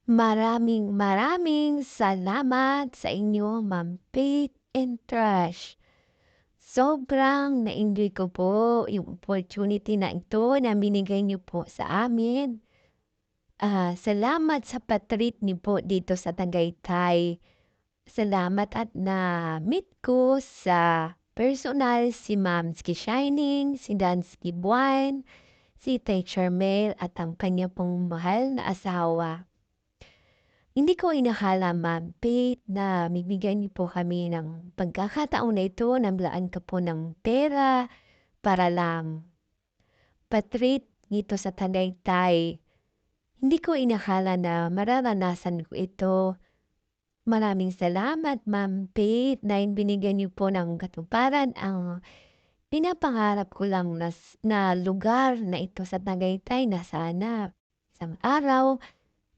Maraming salamat sa inyo, Ma'am Faith and Trash. Sobrang na-enjoy ko po yung opportunity na ito na binigay niyo po sa amin. Salamat sa pa-treat niyo po dito sa Tagaytay. Salamat at na-meet ko sa personal si Mamski Shining, si Dansky Buwan, si Teacher Mel at ang kanya pong mahal na asawa. Hindi ko inakala, Ma'am Faith, na bibigyan niyo po kami ng pagkakataon na ito na maglaan ka po ng pera para lang pa-treat dito sa Tagaytay. Hindi ko inakala na mararanasan ko ito. Maraming salamat, Ma'am Faith, na binigyan niyo po ng katuparan ang pinapangarap ko lang na lugar na ito sa Tagaytay na sana isang araw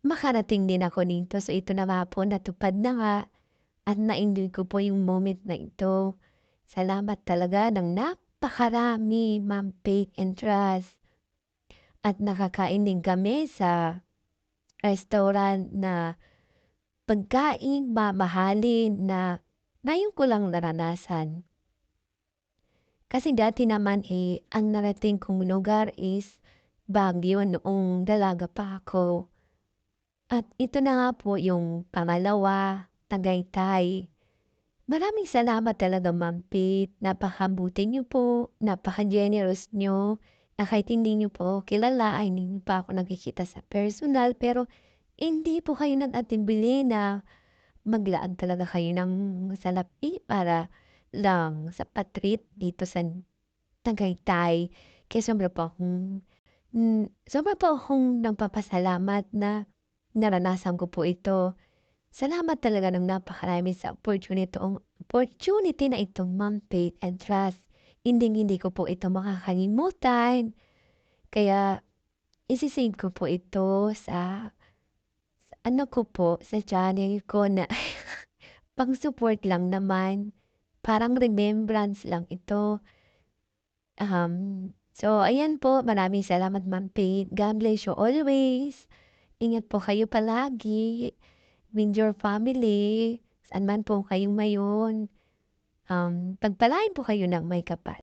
makarating din ako dito. So ito na nga po, natupad na nga at na-enjoy ko po yung moment na ito. Salamat talaga ng napakarami, Ma'am Faith and Trust. At nakakain din kami sa restaurant na pagkaing mamahalin na ngayon ko lang naranasan. Kasi dati naman ang narating kong lugar is Baguio noong dalaga pa ako. At ito na nga po yung pangalawa, Tagaytay. Maraming salamat talaga, Ma'am Faith. Napakabuti niyo po, napaka-generous niyo, na kahit hindi niyo po kilala, ay hindi niyo pa ako nakikita sa personal, pero hindi po kayo nag-atubili na maglaan talaga kayo ng salapi para lang sa pa-treat dito sa Tagaytay. Kaya sobra po akong nagpapasalamat na naranasan ko po ito. Salamat talaga ng napakarami sa opportunity na ito, Ma'am Faith and Trust. Hinding-hindi ko po ito makakalimutan. Kaya isi-save ko po ito sa ano ko po, sa channel ko na pang-support lang naman. Parang remembrance lang ito. So ayan po, maraming salamat, Ma'am Faith. God bless you always. Ingat po kayo palagi with your family, saan man po kayo ngayon. Pagpalain po kayo ng may kapal.